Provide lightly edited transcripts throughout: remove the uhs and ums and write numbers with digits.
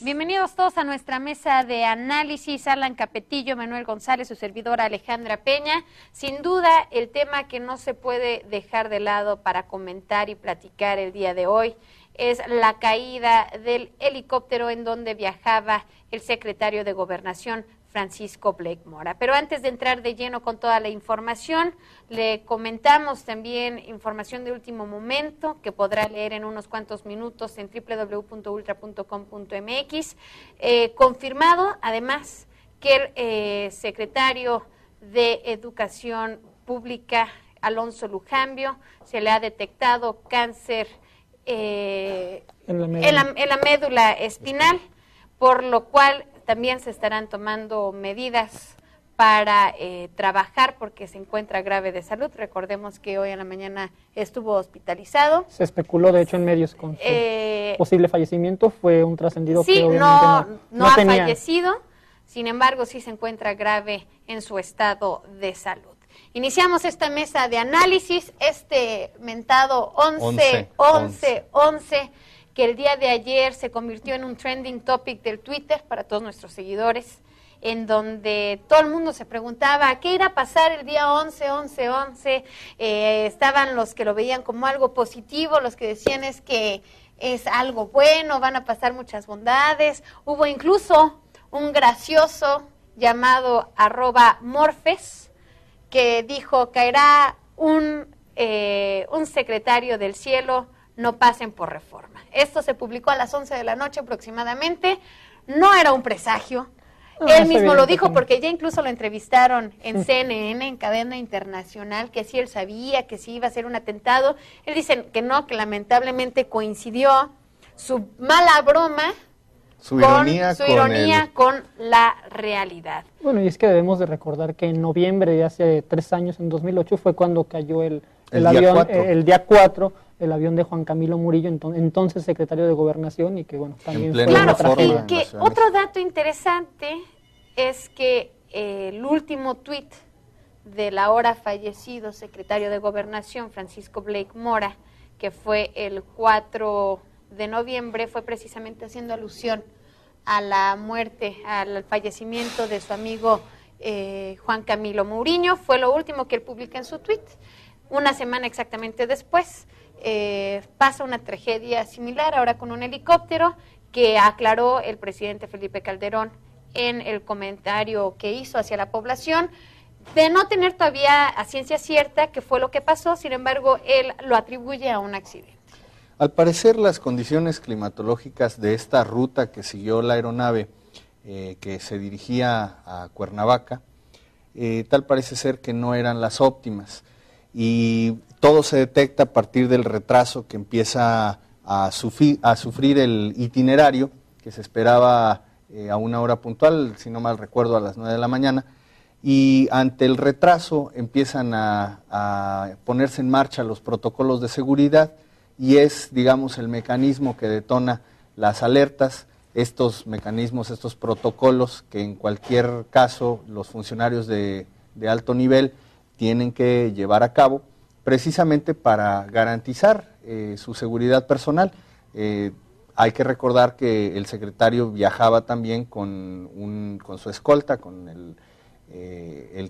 Bienvenidos todos a nuestra mesa de análisis. Alan Capetillo, Manuel González, su servidora Alejandra Peña. Sin duda, el tema que no se puede dejar de lado para comentar y platicar el día de hoy es la caída del helicóptero en donde viajaba el secretario de Gobernación, Francisco Blake Mora. Pero antes de entrar de lleno con toda la información, le comentamos también información de último momento que podrá leer en unos cuantos minutos en www.ultra.com.mx. Confirmado, además, que el secretario de Educación Pública, Alonso Lujambio, se le ha detectado cáncer en la médula espinal, por lo cual también se estarán tomando medidas para trabajar porque se encuentra grave de salud. Recordemos que hoy en la mañana estuvo hospitalizado. Se especuló, de hecho, en medios con su posible fallecimiento. Fue un trascendido sí, que obviamente no ha fallecido, sin embargo sí se encuentra grave en su estado de salud. Iniciamos esta mesa de análisis, este mentado 11-11, que el día de ayer se convirtió en un trending topic del Twitter para todos nuestros seguidores, en donde todo el mundo se preguntaba qué irá a pasar el día 11-11-11. Estaban los que lo veían como algo positivo, los que decían es que es algo bueno, van a pasar muchas bondades. Hubo incluso un gracioso llamado @Morfes que dijo: caerá un secretario del cielo, no pasen por Reforma. Esto se publicó a las 11 de la noche aproximadamente. No era un presagio. Él mismo lo dijo porque ya incluso lo entrevistaron en CNN, en cadena internacional, que sí él sabía que sí iba a ser un atentado. Él dice que no, que lamentablemente coincidió su mala broma, su ironía con la realidad. Bueno, y es que debemos de recordar que en noviembre de hace 3 años, en 2008, fue cuando cayó el avión, el día 4, el avión de Juan Camilo Murillo, entonces secretario de Gobernación, y que bueno, también fue una tragedia. Y que otro dato interesante es que el último tuit del ahora fallecido secretario de Gobernación, Francisco Blake Mora, que fue el 4 de noviembre, fue precisamente haciendo alusión a la muerte, al fallecimiento de su amigo Juan Camilo Mourinho. Fue lo último que él publica en su tuit. Una semana exactamente después pasa una tragedia similar, ahora con un helicóptero, que aclaró el presidente Felipe Calderón en el comentario que hizo hacia la población, de no tener todavía a ciencia cierta qué fue lo que pasó. Sin embargo, él lo atribuye a un accidente. Al parecer, las condiciones climatológicas de esta ruta que siguió la aeronave que se dirigía a Cuernavaca, tal parece ser que no eran las óptimas, y todo se detecta a partir del retraso que empieza a sufrir el itinerario, que se esperaba a una hora puntual, si no mal recuerdo a las 9 de la mañana, y ante el retraso empiezan a ponerse en marcha los protocolos de seguridad, y es, digamos, el mecanismo que detona las alertas, estos mecanismos, estos protocolos que en cualquier caso los funcionarios de alto nivel tienen que llevar a cabo, precisamente para garantizar su seguridad personal. Hay que recordar que el secretario viajaba también con su escolta, con el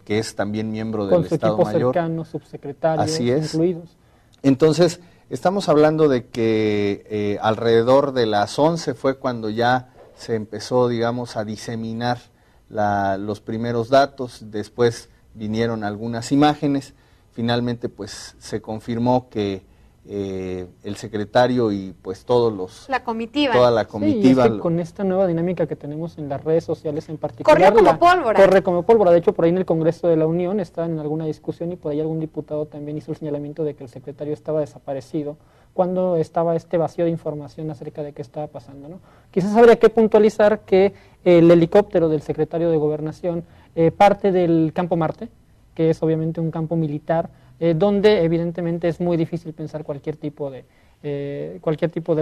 que es también miembro del Estado Mayor. Con su equipo cercano, subsecretarios, así es, incluidos. Entonces, estamos hablando de que alrededor de las 11 fue cuando ya se empezó, digamos, a diseminar los primeros datos. Después vinieron algunas imágenes. Finalmente, pues, se confirmó que el secretario y pues toda la comitiva. Sí, y es que con esta nueva dinámica que tenemos en las redes sociales en particular, corre como pólvora. Corre como pólvora. De hecho, por ahí en el Congreso de la Unión está en alguna discusión, y por ahí algún diputado también hizo el señalamiento de que el secretario estaba desaparecido cuando estaba este vacío de información acerca de qué estaba pasando, ¿no? Quizás habría que puntualizar que el helicóptero del secretario de Gobernación parte del Campo Marte, que es obviamente un campo militar, donde evidentemente es muy difícil pensar cualquier tipo de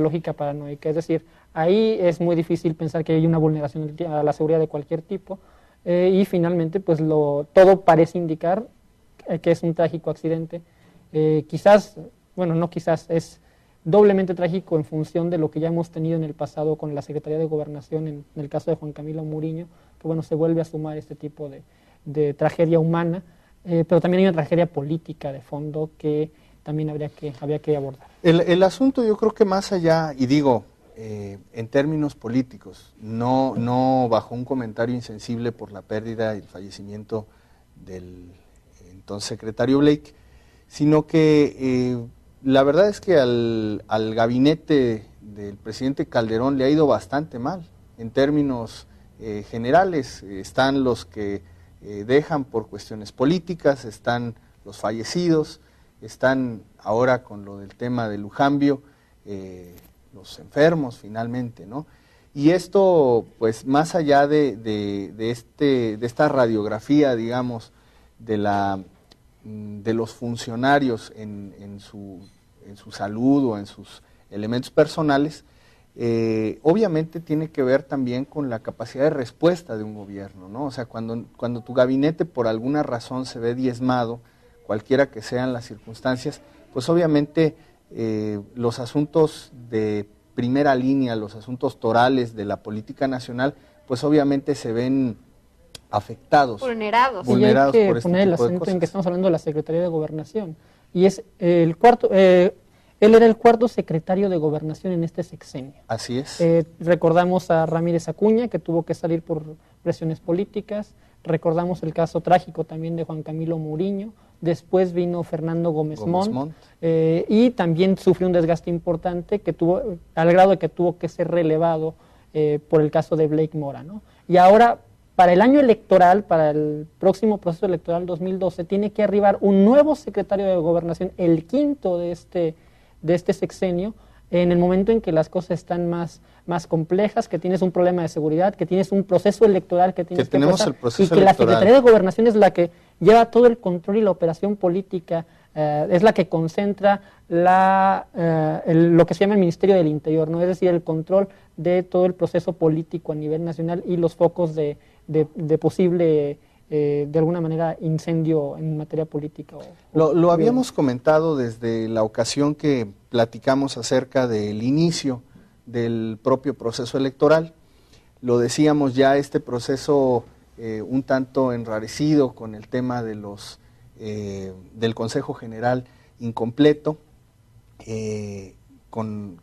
lógica paranoica. Es decir, ahí es muy difícil pensar que hay una vulneración a la seguridad de cualquier tipo, y finalmente pues todo parece indicar que es un trágico accidente. Quizás, bueno, no quizás, es doblemente trágico en función de lo que ya hemos tenido en el pasado con la Secretaría de Gobernación, en el caso de Juan Camilo Muriño, que bueno, se vuelve a sumar este tipo de tragedia humana, pero también hay una tragedia política de fondo que también habría que abordar. El asunto, yo creo que más allá, y digo, en términos políticos, no bajo un comentario insensible por la pérdida y el fallecimiento del entonces secretario Blake, sino que la verdad es que al gabinete del presidente Calderón le ha ido bastante mal. En términos generales, están los que dejan por cuestiones políticas, están los fallecidos, están ahora con lo del tema de Lujambio, los enfermos finalmente, ¿no? Y esto, pues más allá de esta radiografía, digamos, de los funcionarios en su salud o en sus elementos personales, obviamente tiene que ver también con la capacidad de respuesta de un gobierno, ¿no? O sea, cuando tu gabinete por alguna razón se ve diezmado, cualquiera que sean las circunstancias, pues obviamente los asuntos de primera línea, los asuntos torales de la política nacional, pues obviamente se ven afectados. Vulnerados. Y hay que por este poner el tipo de acento en cosas. que estamos hablando de la Secretaría de Gobernación. Y es el cuarto, él era el cuarto secretario de Gobernación en este sexenio. Así es. Recordamos a Ramírez Acuña, que tuvo que salir por presiones políticas. Recordamos el caso trágico también de Juan Camilo Muriño. Después vino Fernando Gómez Montt, y también sufrió un desgaste importante que tuvo, al grado de que tuvo que ser relevado por el caso de Blake Mora, ¿no? Y ahora, para el año electoral, para el próximo proceso electoral 2012, tiene que arribar un nuevo secretario de Gobernación, el quinto de este sexenio, en el momento en que las cosas están más complejas, que tienes un problema de seguridad, que tienes un proceso electoral que tienes que pasar, y que la Secretaría de Gobernación es la que lleva todo el control y la operación política, es la que concentra lo que se llama el Ministerio del Interior, ¿no? Es decir, el control de todo el proceso político a nivel nacional y los focos de posible, de alguna manera, incendio en materia política. Lo habíamos comentado desde la ocasión que platicamos acerca del inicio del propio proceso electoral. Lo decíamos ya, este proceso un tanto enrarecido con el tema de del Consejo General incompleto, con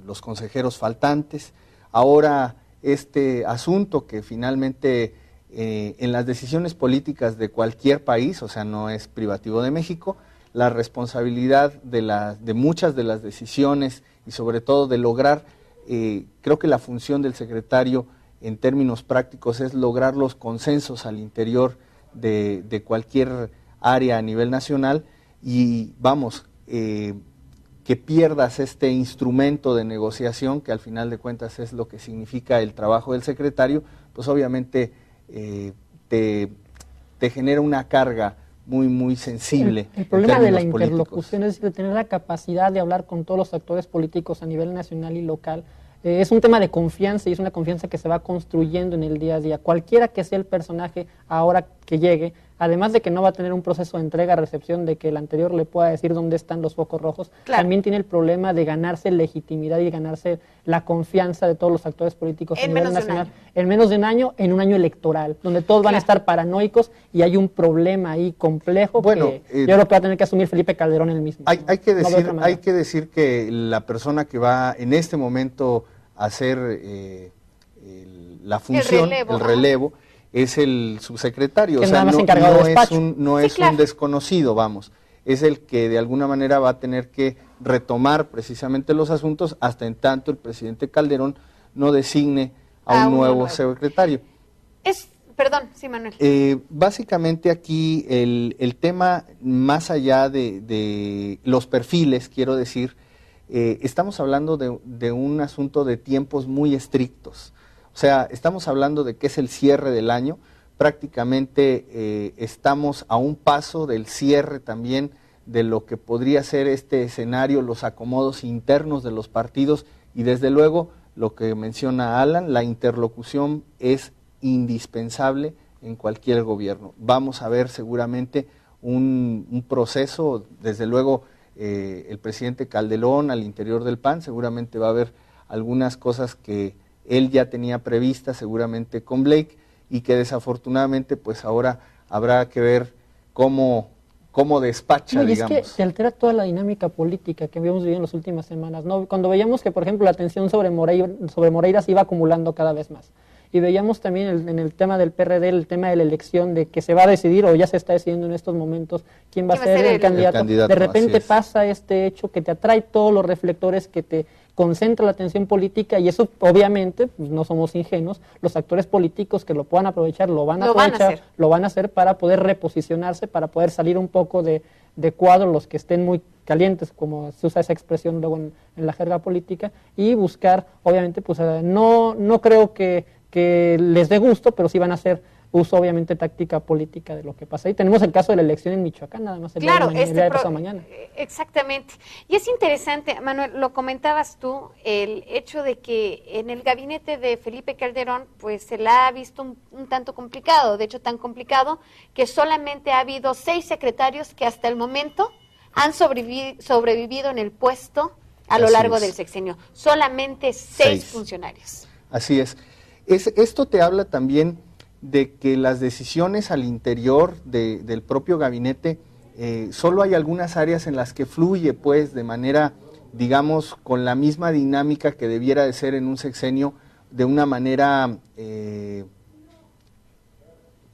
los consejeros faltantes. Ahora este asunto que finalmente en las decisiones políticas de cualquier país, o sea, no es privativo de México, la responsabilidad de muchas de las decisiones y sobre todo de lograr, creo que la función del secretario en términos prácticos es lograr los consensos al interior de cualquier área a nivel nacional y vamos, que pierdas este instrumento de negociación que al final de cuentas es lo que significa el trabajo del secretario, pues obviamente te genera una carga muy sensible. El problema de la políticos. interlocución es de tener la capacidad de hablar con todos los actores políticos a nivel nacional y local. Es un tema de confianza y es una confianza que se va construyendo en el día a día. Cualquiera que sea el personaje ahora que llegue, además de que no va a tener un proceso de entrega-recepción, de que el anterior le pueda decir dónde están los focos rojos, claro, también tiene el problema de ganarse legitimidad y ganarse la confianza de todos los actores políticos a nivel nacional en menos de un año, en un año electoral, donde todos van a estar paranoicos y hay un problema ahí complejo que yo creo que va a tener que asumir Felipe Calderón él mismo. Hay que decir que la persona que va en este momento a hacer la función, el relevo es el subsecretario, o sea, no es un desconocido, vamos, es el que de alguna manera va a tener que retomar precisamente los asuntos hasta en tanto el presidente Calderón no designe a un nuevo secretario. Perdón, sí, Manuel. Básicamente aquí el tema, más allá de los perfiles, quiero decir, estamos hablando de un asunto de tiempos muy estrictos. O sea, estamos hablando de que es el cierre del año, prácticamente estamos a un paso del cierre también de lo que podría ser este escenario, los acomodos internos de los partidos y desde luego lo que menciona Alan, la interlocución es indispensable en cualquier gobierno. Vamos a ver seguramente un proceso, desde luego el presidente Calderón al interior del PAN. Seguramente va a haber algunas cosas que él ya tenía previstas, seguramente con Blake, y que desafortunadamente pues ahora habrá que ver cómo despacha, y digamos. es que se altera toda la dinámica política que habíamos vivido en las últimas semanas, ¿no? Cuando veíamos que, por ejemplo, la tensión sobre Moreira se iba acumulando cada vez más. Y veíamos también en el tema del PRD, el tema de la elección, de que se va a decidir, o ya se está decidiendo en estos momentos, quién va a ser el candidato. De repente pasa este hecho que te atrae todos los reflectores, que te concentra la atención política, y eso obviamente, pues, no somos ingenuos, los actores políticos que lo puedan aprovechar, lo van a hacer para poder reposicionarse, para poder salir un poco de cuadro, los que estén muy calientes, como se usa esa expresión luego en la jerga política, y buscar, obviamente, pues no creo que les dé gusto, pero sí van a hacer uso, obviamente, táctica política de lo que pasa. Y tenemos el caso de la elección en Michoacán, nada más el día de pasado mañana. Exactamente. Y es interesante, Manuel, lo comentabas tú, el hecho de que en el gabinete de Felipe Calderón, pues se la ha visto un tanto complicado, de hecho tan complicado que solamente ha habido 6 secretarios que hasta el momento han sobrevivido en el puesto a lo largo del sexenio. Solamente 6 funcionarios. Así es. Esto te habla también de que las decisiones al interior del propio gabinete, solo hay algunas áreas en las que fluye, pues, de manera, digamos, con la misma dinámica que debiera de ser en un sexenio, de una manera que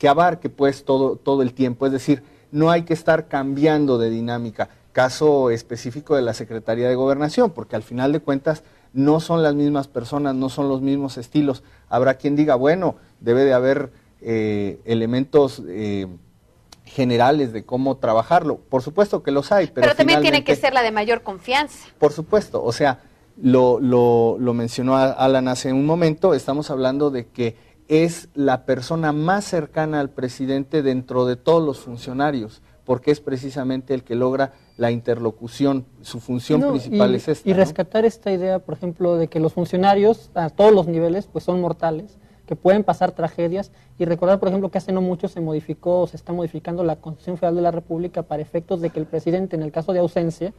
abarque, pues, todo el tiempo. Es decir, no hay que estar cambiando de dinámica. Caso específico de la Secretaría de Gobernación, porque al final de cuentas no son las mismas personas, no son los mismos estilos. Habrá quien diga, bueno, debe de haber elementos generales de cómo trabajarlo. Por supuesto que los hay, pero también tiene que ser la de mayor confianza. Por supuesto, o sea, lo mencionó Alan hace un momento, estamos hablando de que es la persona más cercana al presidente dentro de todos los funcionarios, porque es precisamente el que logra la interlocución, su función principal es esta. Y rescatar esta idea, por ejemplo, de que los funcionarios a todos los niveles pues son mortales, que pueden pasar tragedias, y recordar, por ejemplo, que hace no mucho se está modificando la Constitución Federal de la República para efectos de que el presidente, en el caso de ausencia,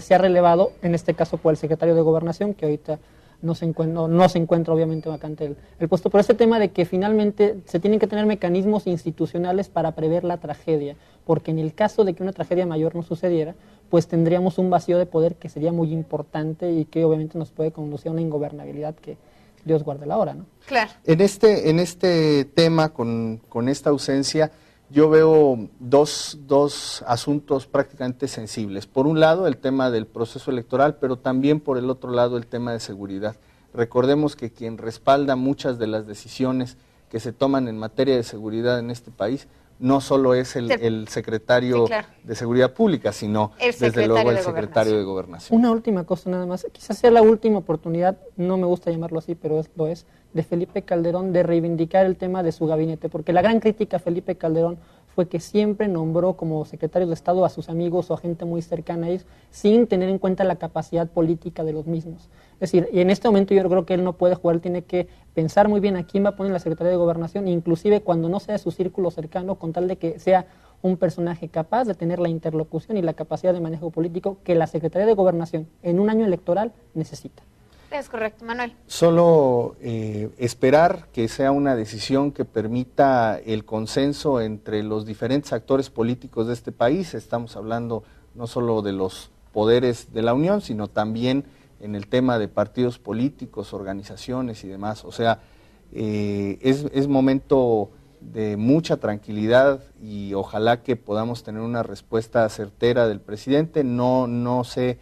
sea relevado, en este caso por el secretario de Gobernación, que ahorita no se encuentra obviamente vacante el puesto, por ese tema de que finalmente se tienen que tener mecanismos institucionales para prever la tragedia, porque en el caso de que una tragedia mayor no sucediera, pues tendríamos un vacío de poder que sería muy importante y que obviamente nos puede conducir a una ingobernabilidad que Dios guarde la hora, ¿no? Claro. En este tema, con esta ausencia, yo veo dos asuntos prácticamente sensibles. Por un lado, el tema del proceso electoral, pero también por el otro lado, el tema de seguridad. Recordemos que quien respalda muchas de las decisiones que se toman en materia de seguridad en este país no solo es el secretario de Seguridad Pública, sino desde luego el secretario de Gobernación. Una última cosa nada más, quizás sea la última oportunidad, no me gusta llamarlo así, pero lo es, de Felipe Calderón de reivindicar el tema de su gabinete, porque la gran crítica a Felipe Calderón fue que siempre nombró como secretario de Estado a sus amigos o a gente muy cercana a ellos, sin tener en cuenta la capacidad política de los mismos. Es decir, y en este momento yo creo que él no puede jugar, él tiene que pensar muy bien a quién va a poner la Secretaría de Gobernación, inclusive cuando no sea de su círculo cercano, con tal de que sea un personaje capaz de tener la interlocución y la capacidad de manejo político que la Secretaría de Gobernación en un año electoral necesita. Es correcto, Manuel. Solo esperar que sea una decisión que permita el consenso entre los diferentes actores políticos de este país. Estamos hablando no solo de los poderes de la Unión, sino también en el tema de partidos políticos, organizaciones y demás. O sea, es momento de mucha tranquilidad y ojalá que podamos tener una respuesta certera del presidente. No sé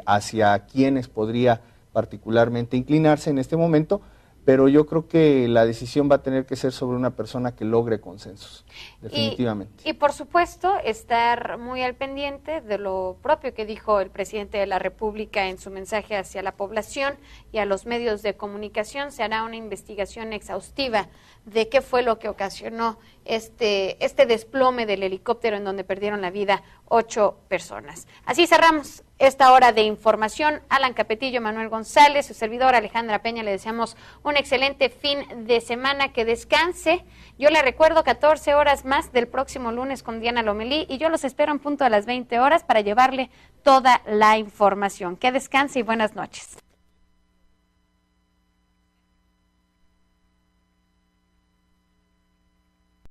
hacia quiénes podría particularmente inclinarse en este momento, pero yo creo que la decisión va a tener que ser sobre una persona que logre consensos, definitivamente. Y por supuesto, estar muy al pendiente de lo propio que dijo el presidente de la República en su mensaje hacia la población y a los medios de comunicación. Se hará una investigación exhaustiva de qué fue lo que ocasionó este desplome del helicóptero en donde perdieron la vida 8 personas. Así cerramos esta hora de información. Alan Capetillo, Manuel González, su servidora Alejandra Peña, le deseamos un excelente fin de semana, que descanse. Yo le recuerdo 14 horas más del próximo lunes con Diana Lomelí, y yo los espero en punto a las 20 horas para llevarle toda la información. Que descanse y buenas noches.